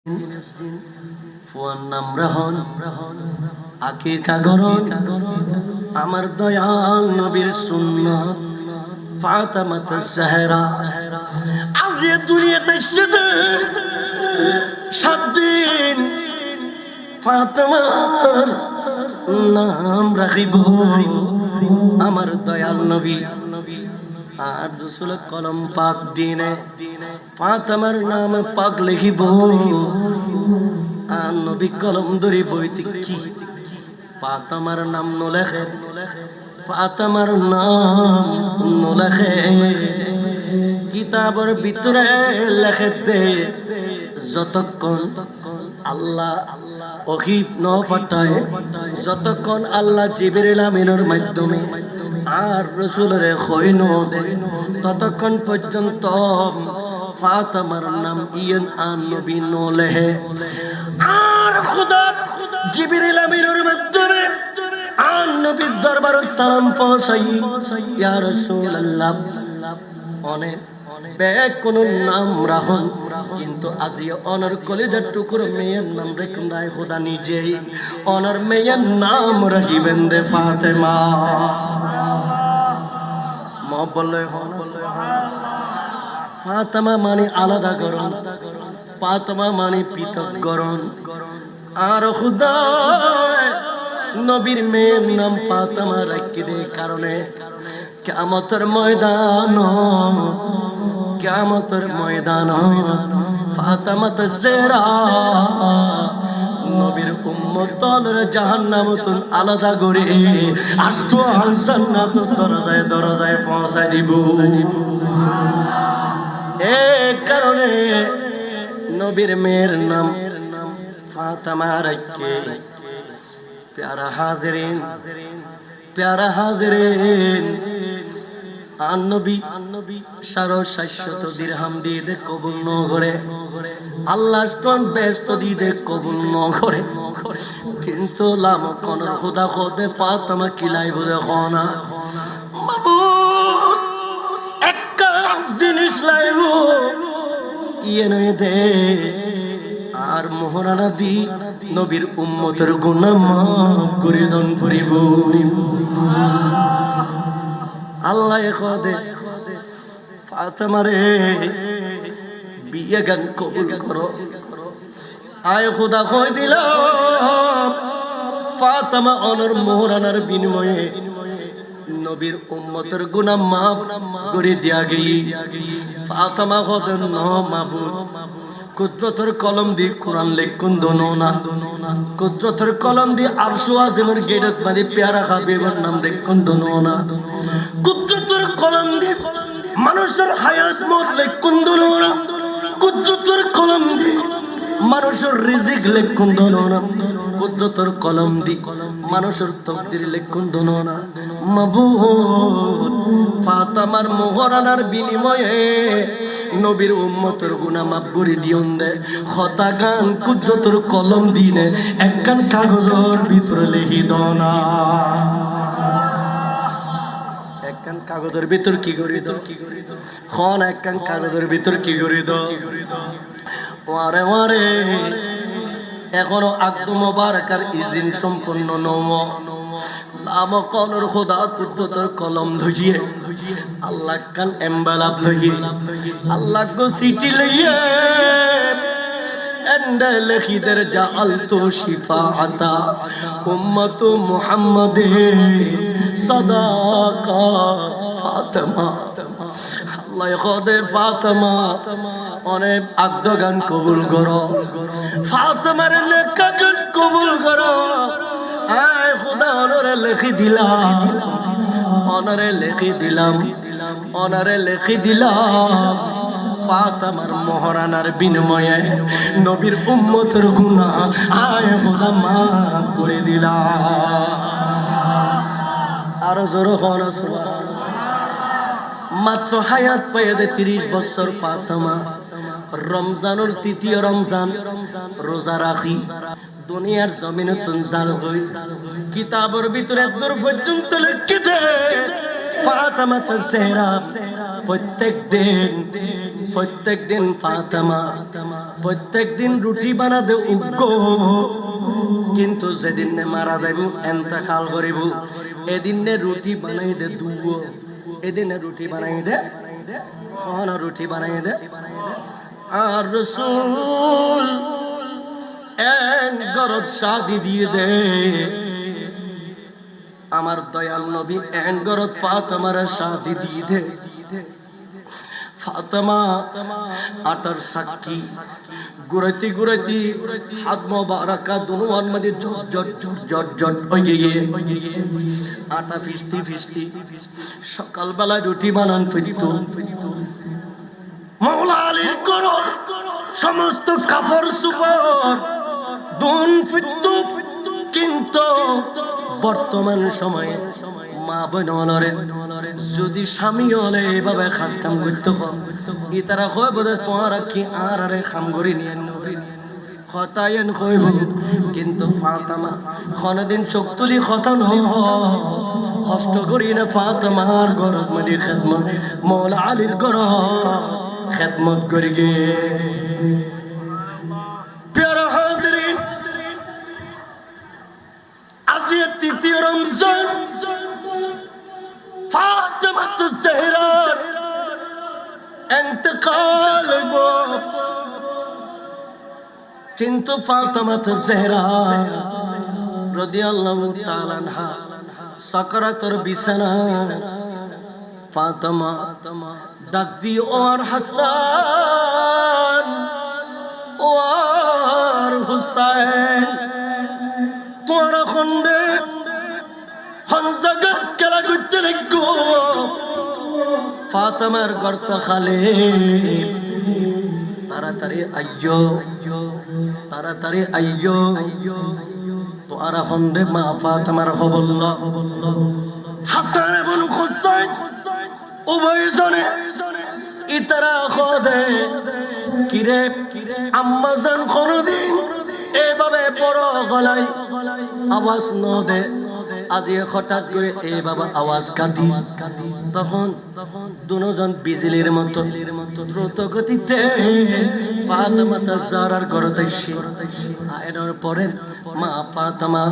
Führer নাম রহন, আকিকা গরন, আমার দয়াল নবীর সুন্নাত ফাতেমা জাহরা আজ এ দুনিয়াতে এসেছে 7 দিন ফাতেমার নাম রাখিব আমার দয়াল নবী। আর রাসূল কলম পাক দিনে ফাতেমার নাম পাক লিখিব। আর নবী কলম ধরি বইতে কি ফাতেমার নাম নলেখে, ফাতেমার নাম নলেখে কিতাবের ভিতরে লেখে দে যতক্ষণ আল্লাহ ওহী ন পাঠায়, যতক্ষণ আল্লাহ জিবরিল আমিনের মাধ্যমে আর রাসূলের খৈন দে ততক্ষণ পর্যন্ত ফাতেমার নাম ইয়ান আন নবী নলেহে। আর খোদা জিবরিল আমিনের মাধ্যমে আন নবীর দরবারে সালাম পৌঁছাই, ইয়া রাসূলুল্লাহ অনেক বেগ কোন নাম রাখুন, কিন্তু আজি অনর কলিজার টুকুর মেয়ের নাম রেখুন নাই খোদা নিজেই অনর মেয়ের নাম রাখিবেন দে ফাতেমা। মহব্বলে ফাতেমা মানে আলাদা গরণ, ফাতেমা মানে পৃথক গরণ। আর খোদা নবীর মেয়ের নাম ফাতেমা রাখি দে কারণে কিয়ামতের ময়দান, কিয়ামতের ময়দান ফাতেমা জাহরা নবীর উম্মতদের জাহান্নামতুন আলাদা করে আষ্ট জান্নাত দরজায় দরজায় পৌঁছায় দিব। এই কারণে নবীর মেয়ের নাম ফাতেমা রাখি। প্যারা হাজিরিন, প্যারা হাজিরিন, আন নবী 750 দিরহাম দিয়ে দে কবুল ন করে, আল্লাহ স্টোন ব্যস্ত দিয়ে দে কবুল ন করে, কিন্তু লাম কোনর খোদা খোদে ফাতেমা কিলাই বুঝে খনা মাবুদ একটা জিনিস লাইব ইয়ে নয় দে আর মোহরানা দি নবীর উম্মতের গুনাহ মাফ করে দন করিব। আল্লাহ খোদে ফাতেমারে বিয়ে গান কবুল করো। আয় খোদা কই দিলাম ফাতেমা অনর মোহরানার বিনিময়ে নবীর উম্মতের গুনাহ মাফ করে দিয়া গই। ফাতেমা খোদে ন মাবুদ কুদরতের কলম দি কোরআন লেখুন দোনো না, কুদরতের কলম দি আরশ আজিমের গেটত বাদি প্যারা হাবিবের নাম লেখুন দোনো না, কুদরতের কলম দি মানুষের হায়াত মত লেখুন দোনো না, কুদরতের কলম দি মানুষের রিজিক লেখুন দোনো না, কুদরতের কলম দি মানুষের তকদির লেখুন দোনো না। মাবুদ ফাতেমার মোহরানার বিনিময়ে নবীর উম্মতের গুনাহ মাফ করে দিয়ন দে। খতা গান কুদরতের কলম দিনে একখান কাগজের ভিতরে লিখি দনা, একখান কাগজের ভিতর কি করি দ খন, একখান কাগজের ভিতর কি করি দ ওয়ারে ওয়ারে এখনো আকদ মোবারকার ইজিন সম্পন্ন নম লাম কলর খোদা কুদরতের কলম ধইয়ে আল্লাহ কান এমবালাপ লইয়ে আল্লাহ গো সিটি লইয়ে এন্ডে লেখিদের জাআলতু শিফাআতা উম্মতু মুহাম্মাদিন সাদাকা ফাতেমা। আল্লাহ খোদে ফাতেমা অনেক আকদ গান কবুল করো, ফাতেমার লেখা গান কবুল করো। আয় খোদা অনরে লেখি দিলাম, অনরে লেখি দিলাম, অনরে লেখি দিলাম ফাতেমার মোহরানার বিনিময়ে নবীর উম্মতের গুনাহ আয় খোদা মাফ করে দিলাম। আরো জোরে হন সুবহানাল্লাহ। মাত্র হায়াত পেয়ে দে 30 বছর ফাতেমা রমজানের তৃতীয় রমজান রোজা রাখি দুনিয়ার জমিনে তুনজাল হই। কিতাবের ভিতরে দূর পর্যন্ত লিখে দে ফাতেমা জাহরা প্রত্যেক দিন ফাতেমা প্রত্যেক দিন রুটি বানাতে উগ্র, কিন্তু যেদিন মারা যাইব এন্তকাল করিব এদিন রুটি বানাই দে দুব, এদিন রুটি বানাই দে, রুটি বানাই দে। আর রাসূল এক গরত শাদি দিয়ে দে, আমার দয়াল নবী এক গরত ফাতেমার শাদি দিয়ে দে। ফাতেমা আটার সাক্ষী গুরাইতে গুরাইতে হাত মোবারকা দুনুয়ার মধ্যে জট জট জট জট জট হয়ে গিয়ে আটা ফিস্তি ফিস্তি সকালবেলা রুটি বানান ফিরত। মাওলা আলীর করর সমস্ত কাফর সুপর দুন ফিরত, কিন্তু বর্তমান সময়ে মা বোন হলরে যদি স্বামী হলে এভাবে খাস কাম করতে ই তারা কয় বোধ তোমারা কি আর আরে খাম করি নিয়ে হতায়ন কইব, কিন্তু ফাতেমা কোনদিন চোখ তুলি কথা কষ্ট করি না। ফাতেমার গরত মধ্যে খেদমত, মাওলা আলীর গরত খেদমত করি গে। প্যারা হাজরিন, আজ তৃতীয় রমজান, ফাতেমা ज़हराর ইন্তেকাল হইব, কিন্তু ফাতেমা ज़हरा রাদিয়াল্লাহু তাআলা আনহা সাকরাতের বিছানা। ফাতেমা ডাক দি ওর হাসান ওর হুসাইন, তোরা খন্ডে হনজাগাত খেলা করতে লাগো। ফাতেমার গর্ত খালে, তাড়াতাড়ি আইয়ো, তাড়াতাড়ি আইয়ো। তোরা খন্ডে মা ফাতেমার খবর হাসান এবং হুসাইন উভয়জনে ইতারা খদে কিরে আম্মা জান কোনদিন এভাবে বড় গলায় আওয়াজ ন দে, আজ হঠাৎ করে এই বাবা আওয়াজ কাঁদি। তখন দুজন বিজলির মতো দ্রুত গতিতে ফাতেমা ज़हराর ঘরতে এসে আয়নার পরে মা ফাতেমা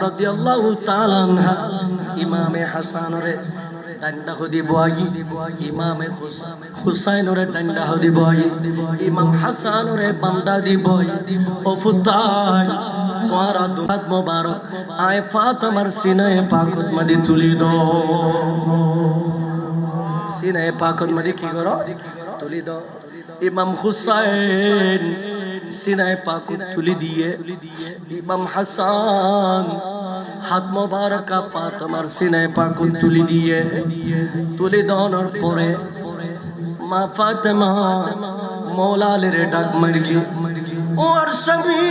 রাদিয়াল্লাহু তাআলা আনহা ইমামে হাসানরে ডান্ডা হদি বয়াগি, ইমামে হুসাইনরে ডান্ডা হদি বয়াগি, ইমাম হাসানরে বামডা দি বয়। ও ফুতাই তোরা দুহাত মোবারক আয় ফাতেমার সিনায়ে পাকত মধ্যে তুলি দো, সিনায়ে পাকত মধ্যে কি করো তুলি দো। ইমাম হুসাইন সিনায়ে পাকত তুলি দিয়ে, ইমাম হাসান হাত মোবারক ফাতেমার সিনায়ে পাকত তুলি দিয়ে, তুলি দেওয়ার পরে মা ফাতেমা মাওলা আলীর ডাক মারগি, ওর স্বামী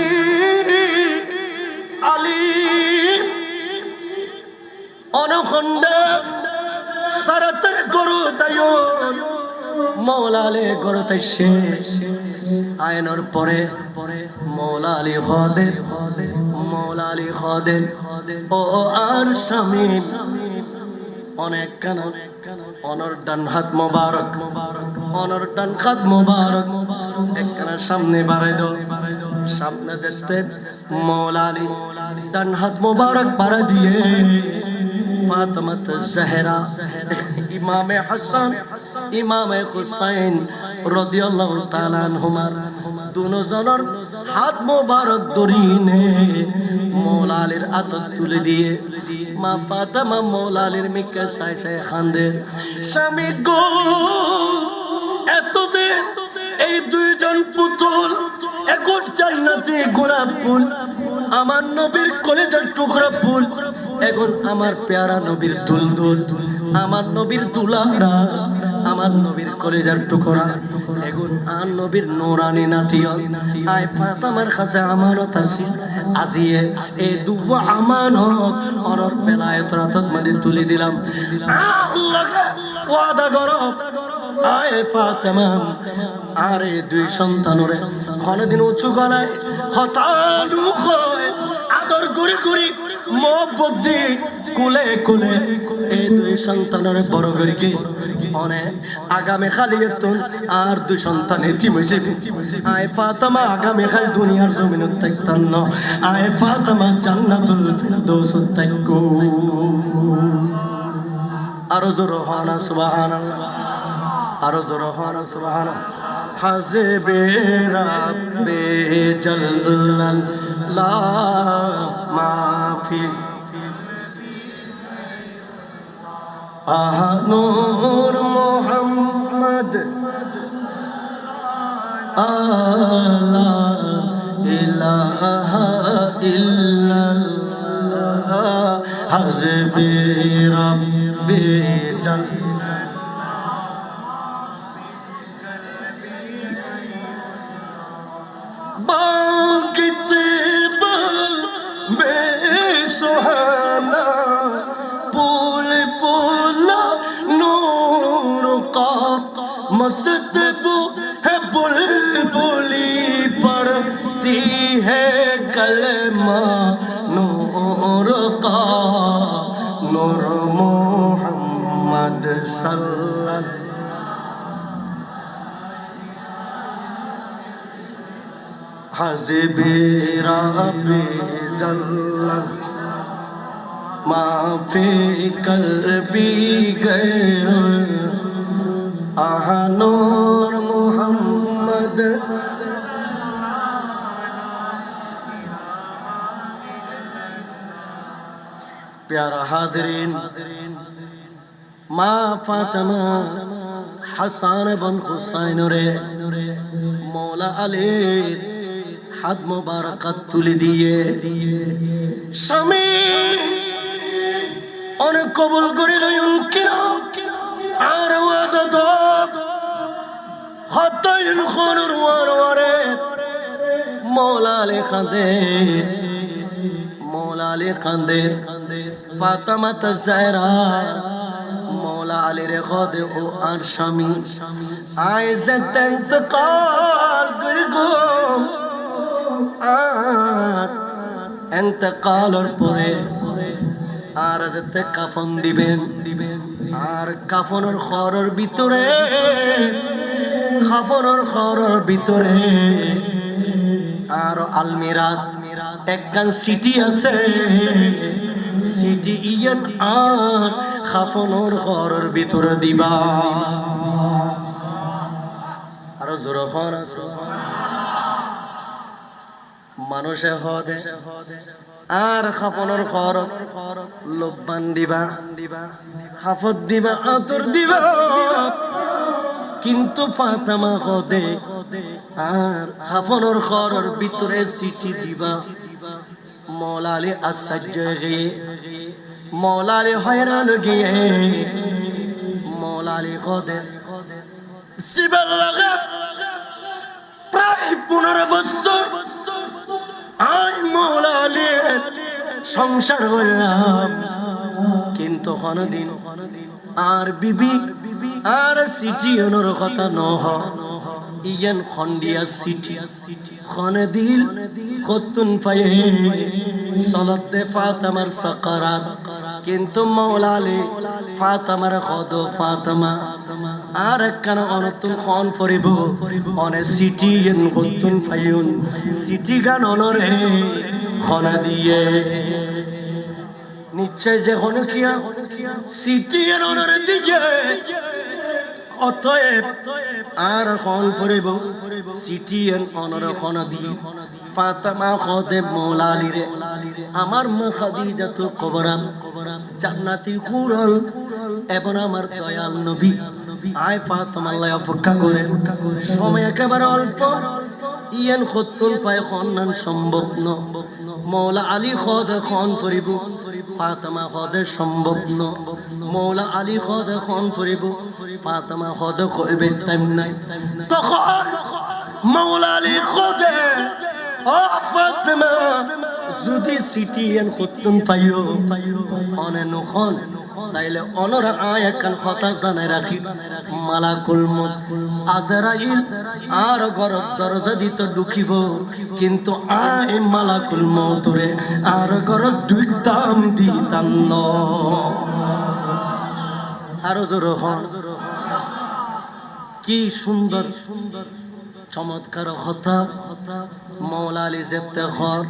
আলী অনখণ্ডে তাড়াতাড়ি করো তাইও। মাওলা আলী করতে শেষ আয়নার পরে মাওলা আলী খদে, মাওলা আলী খদে ও আর স্বামী অনেক কান অনর ডান হাত মোবারক, অনর ডান হাত মোবারক একখানা সামনে বাড়াই দাও। সামনে যেতে মাওলা আলী ডান হাত মোবারক বাড়া দিয়ে ফাতেমা ज़हरा ইমামে হাসান ইমামে হুসাইন রাদিয়াল্লাহু তাআলা আনহুমা দুজনের হাত মোবারক ধরিনে মাওলা আলীর আতত তুলে দিয়ে মা ফাতেমা মাওলা আলীর মিকে সাই সাই খান্দে, স্বামী গো এতদিন এই দুইজন পুতুল এখন জান্নাতি গোলাপ ফুল, আমার নবীর কলিজার টুকরা ফুল, এখন আমার প্যারা নবীর দুলদুল, আমার নবীর দুলারা, আমার নবীর কলিজার টুকরা, এখন আর নবীর নূরানি নাতিয় আয় ফাতেমার কাছে আমানত আছে। আজিয়ে এই দুয়া আমানত অনর বেলায়েত রাতত মধ্যে তুলে দিলাম। আল্লাহকে ওয়াদা করো আয় ফাতেমা আর এই দুই সন্তানরে কোনদিন উঁচু গলায় হতালু হয় আদর করে করে মহব্বত দিয়ে কুলে কুলে এই দুই সন্তানের বড় করিকে অনে আগামী খালিয়তুন আর দুই সন্তান এতিম হইছে আয় ফাতেমা আগামী খাল দুনিয়ার জমিনত থাকতাম না আয় ফাতেমা জান্নাতুল ফিরদৌস থাকো আরো জোর হনা সুবহানাল্লাহ আরো জোর হনা সুবহানাল্লাহ হাসবে রাব্বে জাল্লাল্লাহ মাফি নূর মোহাম্মদ লা ইলাহা ইল্লাল্লাহ হাসবি রাব্বি জাল্লাল্লাহ বাকিতে বে সুহানা পুল পুলা নূর কা मस्त वो है बुलबुली पढ़ती है कलमा नूर का नूर मोहम्मद सल्लल्लाहु हज़बे रब्बे जल्लल्लाहु माफी कल्बी गैर नूर मोहम्मद प्यारा हाज़रीन माँ फातिमा हसन बन हुसैन रे मौला अली हाथ मुबारक तुले दिए स्वामी उन्हें कबूल करे उनके नाम আর ওয়াদত হাতাইন খানুর ওয়ারে মওলা আলী কাঁদে ফাতেমা তাজরা মওলা আলী রে খদে ও আর স্বামী আইজত ইন্তকাল করে গো আর ইন্তকালের পরে আর যাতে কাফন দিবেন আর কাফনের খরের ভিতরে আর আলমিরা একখান সিটি আছে সিটি ইয়ান আর কাফনের খরের ভিতরে দিবা আর জোর খন মানুষে হদে আর খাফনের খরচ লোবান দিবা খাফত দিবা আতর দিবা কিন্তু ফাতেমা হদে আর খাফনের খরর ভিতরে চিঠি দিবা মওলা আলী আশ্চর্য গিয়ে মওলা আলী হয়রান গিয়ে মওলা আলী হদে সিবাল লাগা প্রায় 15 বছর আই মওলা আলী সংসার হইলাম কিন্তু কোনদিন আর বিবি আর সিটি ওনর কথা নহ ইয়ান খন্ডিয়া সিটি খনে দিল কতুন পায়ে সলতে ফাতেমার সাকারাত কিন্তু মওলা আলী ফাতেমার খদ ফাতেমা আর একখানা অনতুন খন ফরিব অনে সিটি ইয়ান কতুন পায়ুন সিটি গান অনরে খনা দিয়ে নিশ্চয় যে হন কিয়া সিটি ইয়ান অনরে দিয়ে অতএব আর খন ফরিব সিটি ইয়ান অনরে খনা দিয়ে ফাতেমা খদে মওলা আলী রে আমার মা খাদিজাতুল কুবরা জান্নাতি হুরল এবং আমার দয়াল নবী আয় ফাতেমা আল্লাহ অপেক্ষা করে সময় একেবারে অল্প ইয়ান খতুল পায় খন্নান সম্ভব ন মওলা আলী খদে খন ফরিব ফাতেমা খদে সম্ভব ন মওলা আলী খদে খন ফরিব ফাতেমা খদে কইবে টাইম নাই তখন মওলা আলী খদে ও ফাতেমা যদি সিটি এন খতুন পাইও অনে নখন তাইলে অনরা আয় একখান কথা জানাই রাখি মালাকুল মউত আজরাইল আর ঘরত দরজা দিতে ঢুকিব কিন্তু আয় মালাকুল মউত রে আর ঘরত ঢুকতাম দিতাম ন আর জোর হন কি সুন্দর চমৎকার কথা মৌলা আলী যেতে হর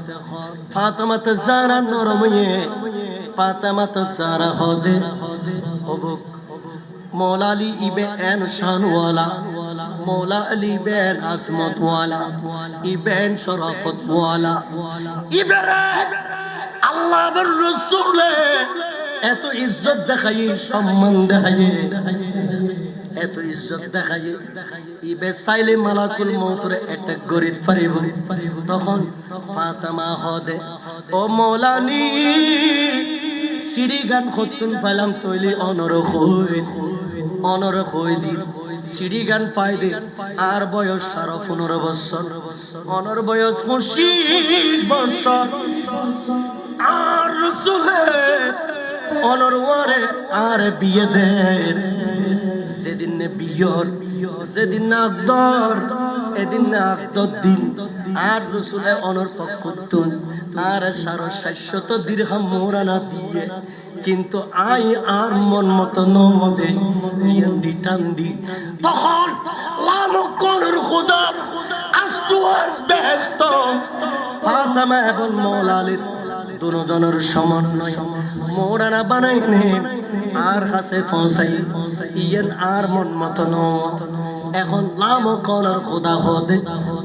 ফাতেমা তো জারা নরময়ে ফাতেমা তো জারা হদে অবুক মৌলা আলী ইবেন শানওয়ালা মৌলা আলী বেন আজমত ওয়ালা ইবেন শরাফত ওয়ালা ইবেরে আল্লাহর রাসূলে এত ইজ্জত দেখাই সম্মান দেখাই এত ইজ্জত দেখাই ইবে চাইলে মালাকুল মউতরে অ্যাটাক করিত পারিব তখন ফাতেমা হদে ও মৌলা আলী সিঁড়ি গান খতুন পাইলাম তৈলি অনর হই দি সিঁড়ি গান পাই দে আর বয়স 15 বছর অনর বয়স 25 বছর আর রাসূলে অনর ওয়ারে আর বিয়ে দে যেদিন নে বিয়র যেদিন না আকদর এদিন না আকদর দিন আর রাসূলে অনর পক্ষতুন আর 750 দিরহাম মোরানা দিয়ে কিন্তু আই আর মন মতো নদে নিয়ন রিটার্ন দি তখন লামকর খোদা আস্তুয়াস বেহেশত ফাতেমা এবং মৌলা আলীর দুজনের সমন্বয় মোরানা বানাইনে আর কাছে পৌঁছাই ইয়েন আর মন মতো এখন লামকর খোদা হদে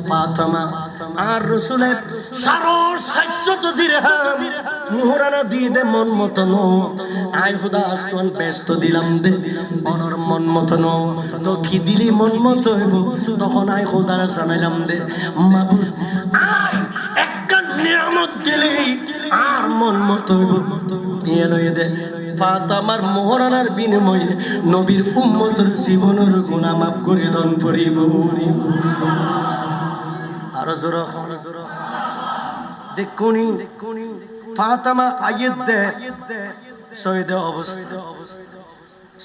ফাতেমা আর রাসূলে 750 দিরহাম মোহরানা দিয়ে দে মন মতো আই খুদা আস্তন ব্যস্ত দিলাম দে অনর মন মতো তো কি দিলি মন মতো হইব তখন আই খুদার জানাইলাম দে মাবুদ আই একটা নিয়ামত দিলি আর মন মতো হইব নিয়ে লই দে ফাতেমার মোহরানার বিনিময়ে নবীর উম্মতের জীবনের গুনাহ মাফ করে দান করিব আর জোরা দেখুনি ফাতেমা আয়াত দে শহীদের অবস্থা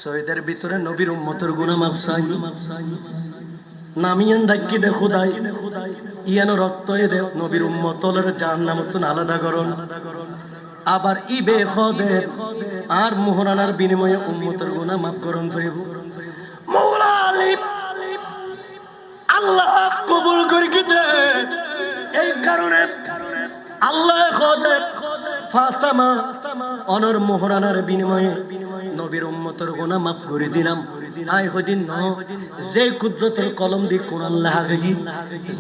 শহীদের ভিতরে নবীর উম্মতের গুনাহ মাফ চাই নামিয়ান ডাকি দে খোদাই ইয়ানো রক্ত এ দে নবীর উম্মতলের জাহান্নামতন আলাদা করুন আবার ইবে খদে আর মোহরানার বিনিময়ে উম্মতের গুনাহ মাফ করুন করিব মৌলা আলী আল্লাহ কবুল করি দে এই কারণে আল্লাহ খোদে ফাতেমা অনর মোহরানার বিনিময়ে নবীর উম্মতের গুনাহ মাফ করে দিলাম আই হদিন ন যে কুদরতের কলম দি কোরআন লেখা গই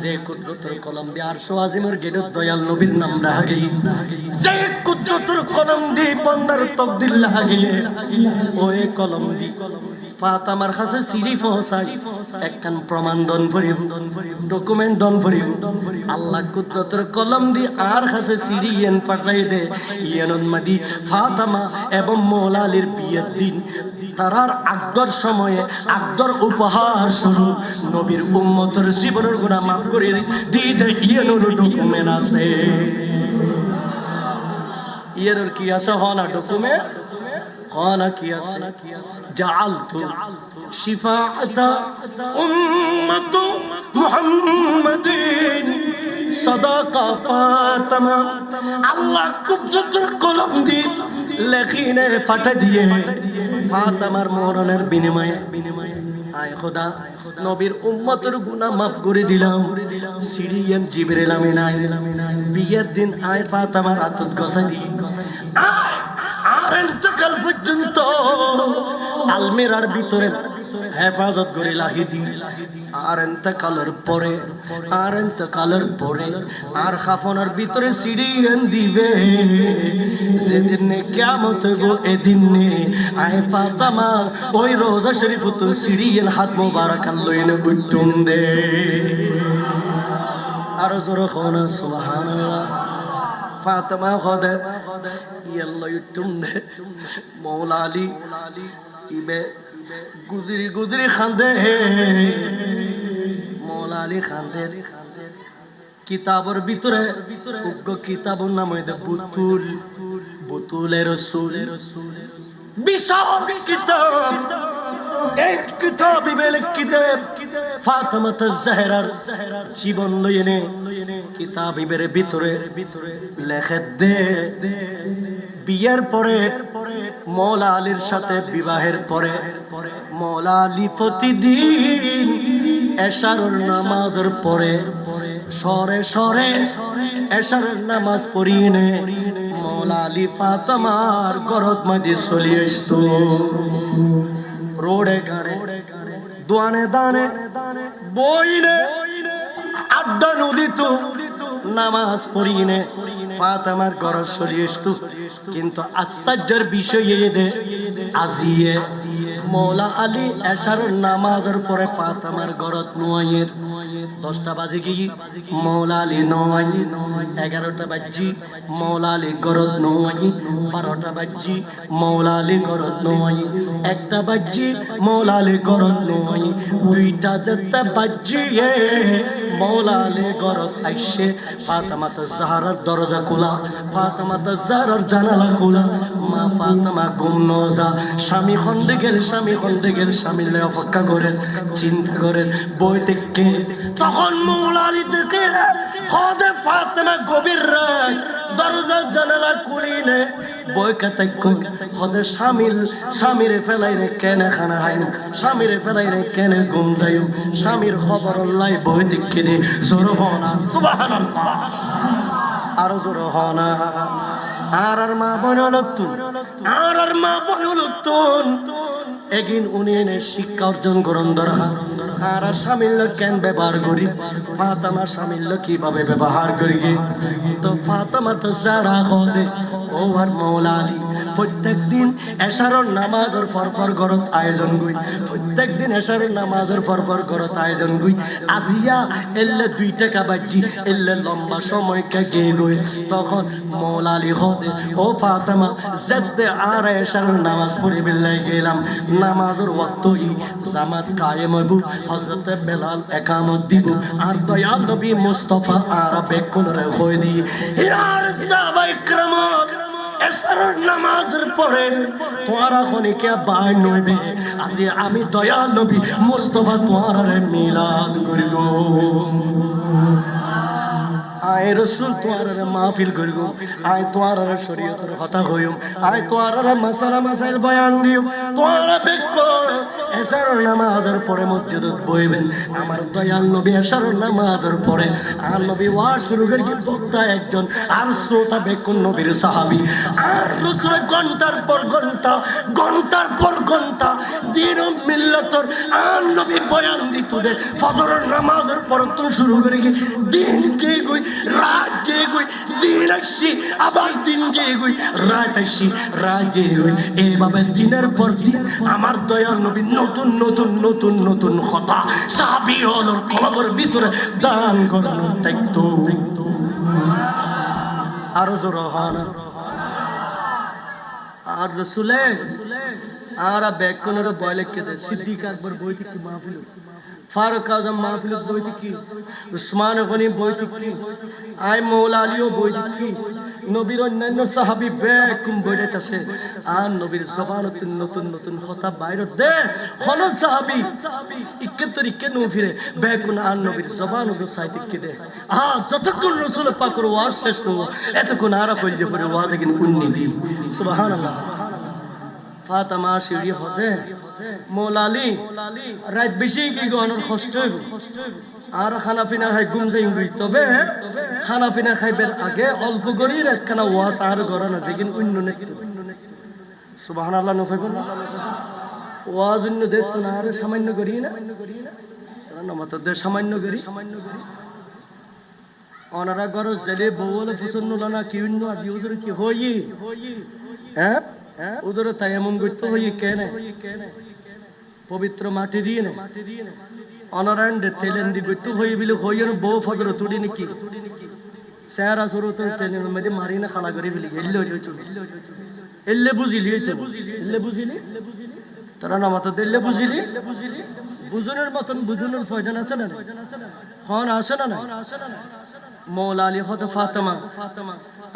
যে কুদরতের কলম দি আরশ আজিমের গেদত দয়াল নবীর নাম লেখা গই যে কুদরতের কলম দি বান্দার তাকদীর লেখা গই ওই কলম দি ফাতেমার কাছে সিরি পৌঁছাই একখান প্রমাণ দন করিম ডকুমেন্ট দন করিম আল্লাহ কুদরতের কলম দি আর কাছে সিরি এন পাঠাই দে ইয়ানন মাদি ফাতেমা এবং মৌলা আলীর বিয়ের দিন তারার আকদর সময়ে আকদর উপহার স্বরূপ নবীর উম্মতের জীবনের গুনাহ মাফ করে দিয়ে দে ইয়ানোর ডকুমেন্ট আছে ইয়ানোর কি আছে হনা ডকুমেন্ট খানা কি আছে জাআলতু শিফাআতা উম্মতু মুহাম্মাদিন সাদাকা ফাতেমা আল্লাহ কুদরতের কলম দিয়ে লেখিনে পাঠা দিয়ে ফাতেমার মরণের বিনিময়ে আয় খোদা নবীর উম্মতের গুনাহ মাফ করে দিলাম সিরিয়ান জিবরিল আমিন বিয়ের দিন আয় ফাতেমার আতত গসা দি আর ইন্তকাল পর্যন্ত আলমিরার ভিতরে হেফাজত করে লাহি দি আর ইন্তকালের পরে আর খাফনের ভিতরে সিঁড়িয়ান দিবে যেদিন কিয়ামত গো এদিন আয় ফাতেমা ওই রোজা শরীফত সিঁড়িয়ান হাত মোবারক লইনে উঠুন দে আর জোরে কোনা সুবহানাল্লাহ ফাতেমা খোদে ইয়াল্লা উঠুন দে মৌলা আলী ইবে গুজরি খান্দে মৌলা আলী খান্দে কিতাবের ভিতরে উগ্র কিতাবের নাম হইতে বুতুলের রাসূল বিশাল কিতাব এই কিতাব কিতাব ফাতেমা জাহরার জীবন লইনে কিতাবের ভিতরে লেখে দে বিয়ের পরে মৌলা আলীর সাথে বিবাহের পরে মৌলা আলী প্রতিদিন এশারের নামাজের পরে সরে সরে এশারের নামাজ পড়িনে মৌলা আলী ফাতেমার ঘরত মাঝে চলি আসতো রোডে গাড়ে দোয়ানে দানে বইনে আড্ডা নদীত নামাজ পড়িনে ফাতেমার ঘরত চলি আসতো কিন্তু আশ্চর্যের বিষয় আজিয়ে মৌলা আলী এশারের নামাজের পরে ফাতেমার ঘরত নোয়াইয়ের 10টা বাজে গিয়ে মৌলা আলী নয় 11টা বাজি মৌলা আলী ঘরত নয় 12টা বাজি মৌলা আলী ঘরত নয় 1টা বাজি মৌলা আলী ঘরত নয় 2টা যেতে বাজি মৌলা আলী ঘরত আইসে ফাতেমা জাহরার দরজা খোলা ফাতেমা জাহরার জানালা খোলা মা ফাতেমা ঘুম নজা স্বামী খন্ডে গেল স্বামীর অপেক্ষা করেন চিন্তা করেন বই থেকে তখন মৌলা আলী থেকে হদে ফাতেমা গভীর রাত দরজা জানালা খুলিনে বই কাতাক্য হদে স্বামীরে ফেলাই রে কেনে খানা হাইন স্বামীরে ফেলাই রে কেনে ঘুম যাইও স্বামীর খবর লাই বই দেখে দে জোর হনা সুবহানাল্লাহ আরো জোর হনা আর মা বনলতুন আর মা বনলতুন এগিন উনি এনে শিক্ষা অর্জন করুন দরকার আর স্বামীর কেন ব্যবহার করি ফাতেমা স্বামীর কিভাবে ব্যবহার করি তো ফাতেমা তো যারা হদে ও আর মৌলা আলী প্রত্যেক দিন এশারের নামাজের ফরফর ঘরত আয়োজন গই প্রত্যেক দিন এশারের নামাজের ফরফর ঘরত আয়োজন গই আজিয়া এলে 2 টাকা বাজি এলে লম্বা সময় কে গই তখন মৌলা আলী হদে ও ফাতেমা যেতে আর এশারের নামাজ পড়ি বিল্লাই গেলাম নামাজের ওয়াক্তই জামাত কায়েম হইব হযরতে বেলাল একামত দিব আর দয়াল নবী মুস্তাফা আর বেকুনরে হই দি ইয়ার সাহাবায়ে کرام এশারের নামাজের পরে তোরা খনিকে বাই নইবে আজি আমি দয়াল নবী মুস্তাফা তোরারে মিলাদ করিব আয় রসুল তোয়ারে মাহফিল করিব আয় তোয়ারে শরীয়তের কথা কইম আয় তোয়ারে মাসালা মাসাইল বয়ান দিও তোরা বেকো এশারের নামাজের পরে মসজিদত বইবেন আমার দয়াল নবী এশারের নামাজের পরে আর নবী ওয়াজ শুরু করি বক্তা একজন আর শ্রোতা বেকুন নবীর সাহাবী আর রাসূল ঘন্টার পর ঘন্টা দিন মিল্লাতর আর নবী বয়ান দিত দে ফজরের নামাজের পর তুই শুরু করি দিন কে কই রাত গে গই দিন আসি আবার দিন গে গই রাত আসি রাত গে গই এইভাবে দিনের পর দিন আমার দয়াল নবী নতুন নতুন নতুন নতুন কথা সাহাবী হলোর কলবের ভিতরে দান করানো থাকতো আরো জোর হানা আর রাসূলে আর বেকনের বয়লে কে দে সিদ্দিক আকবর বইতে কি মাহফিল ফারুক আজম মাহফিল বইতে কি উসমান গনি বইতে কি আই মৌলা আলীও বইতে কি নবীর অন্যান্য সাহাবী বেকুম বইতেছে আর নবীর জবানত নতুন নতুন কথা বাইরে দে হলো সাহাবী ইকে তরিকে নো ফিরে বেকুন আর নবীর জবানত সাইতে কি দে যতক্ষণ রাসূল পাকের ওয়াজ শেষ হলো এতক্ষণ আর কইল যে পরে ওয়াজ কিন্তু উন্নি দিন সুবহানাল্লাহ ফাতেমা শিরি হদে মৌলা আলী রাত বেশি কি গহনর কষ্ট হইব আর খানা পিনা খাই ঘুম যাই গই তবে খানা পিনা খাইবার আগে অল্প করি একখানা ওয়াজ আর গড়া না যেদিন অন্য নেত সুবহানাল্লাহ নফাইব না ওয়াজ অন্য দেখত না আর সামান্য করি না নমাতদের সামান্য করি ওনারা গরজ জেলে বউলে পছন্দ না কি অন্য আজি ওদের কি হই হ্যাঁ উদর তায়ামুম করতে হই কেন পবিত্র মাটি দিয়ে না অনারায়ণ তেলেন দি করতে হই বিলে হইয়ের বউ ফজর তুড়ি নাকি স্যার আসরো তেলেন মধ্যে মারি না খালা করে ফেলি এল্লে বুঝিলি তারা নামাত দিল্লে বুঝিলি বুঝনের মতন বুঝনের ফয়দান আছে না হন আসে না মৌলা আলী হদ ফাতেমা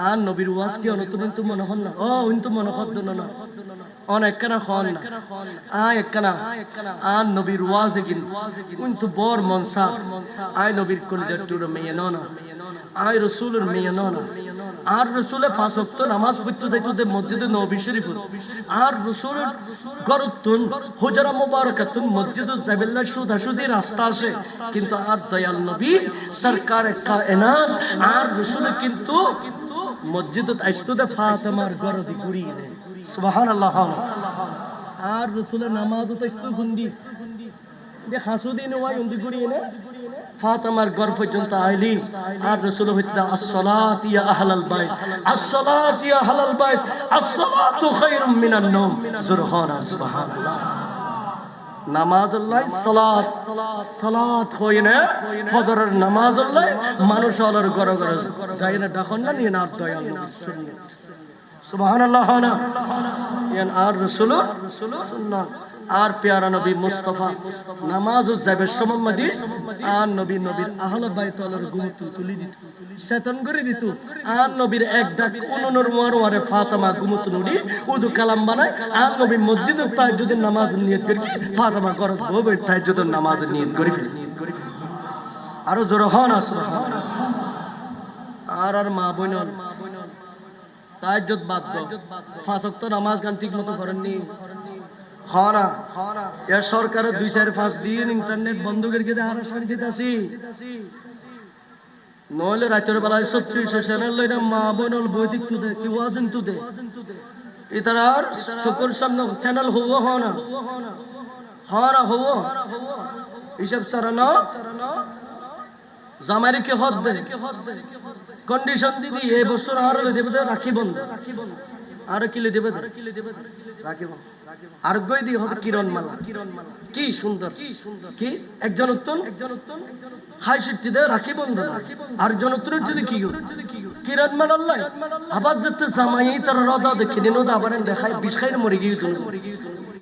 আর নবীর ওয়াজ কি অনতুন তো মনে হন না ও কিন্তু মনে হদ না অনেক কেনা হন না একখানা আর নবীর ওয়াজ এগিন কিন্তু বর মনসা আয় নবীর কলিজার টুর মেয়ে না আয় রসুলের মেয়ে না আর রসুলে 5 ওয়াক্ত নামাজ পড়তে যাইতো যে মসজিদে নববী শরীফ আর রসুলের গরতুন হুজরা মুবারাকাতুন মসজিদে জাবিল্লাহ সুদি রাস্তা আছে কিন্তু আর দয়াল নবী সরকার কায়নাত আর রসুল কিন্তু মসজিদে আইসতো ফাতেমার গরদি ঘুরিয়ে দেয় সুবহানাল্লাহ আর রসুলের নামাজও তো একটু হুন্দি যে হাসুদি নয় হুন্দি ঘুরিয়ে না ফাতেমার ঘর পর্যন্ত আইলি আর রাসূল হইতে আসসালাত ইয়া আহলাল বাইত আসসালাত ইয়া আহলাল বাইত আসসালাতু খায়রুম মিনান নওম সুবহানা সুবহানাল্লাহ নামাজ আল্লাহ সালাত সালাত হয় না ফজরের নামাজ আল্লাহ মানুষ আল্লাহর ঘর ঘর যায় না ডাকন না নিয়ে না দয়াল নবী সুন্নাত সুবহানাল্লাহ না ইয়ান আর রাসূলুর সুন্নাত আর প্যারা নবী মুস্তাফা নামাজ যাবে সমম্মাদি আর নবীর আহলে বাইত আল্লাহর গুমত তুলি দিত শয়তান করে দিত আর নবীর এক ডাক অনুনর মারওয়ারে ফাতেমা গুমত নুডি উদু কালাম বানায় আর নবী মসজিদে তাহাজ্জুদের নামাজ নিয়ত করি ফাতেমা গরজ ববে তাহাজ্জুদের নামাজ নিয়ত করি আরো জোরে হন সুবহানাল্লাহ আর মা বোন তাহাজ্জুদ বাদ দাও 5 ওয়াক্ত নামাজ গান ঠিক মতো করেননি খানা এ সরকারের 2-4-5 দিন ইন্টারনেট বন্ধ করে দিয়ে আর শান্তিতে আছি নইলে রাতের বেলায় 36 চ্যানেল লইনা মা বোনল বৈদিক তুদে কি ওয়াজিন তুদে ইতারার চকুর সামনে চ্যানেল হওয়া হানা হওয়া হিসাব সারানো জামাইরে কি হদ দে কন্ডিশন দিদি এই বছর আর দেবে রাখি বন্ধ আর কি দেবে রাখি বন্ধ আর গই দি হদ কিরণমালা কি সুন্দর কি একজন উত্তম হাই শিফটি দে রাখি বন্ধ আর জন উত্তর যদি কি কিরণমালা আল্লাহ আবার যেতে জামাই তার রদা দেখে নিনো আবার দেখায় বিষ খাই মরে গিয়ে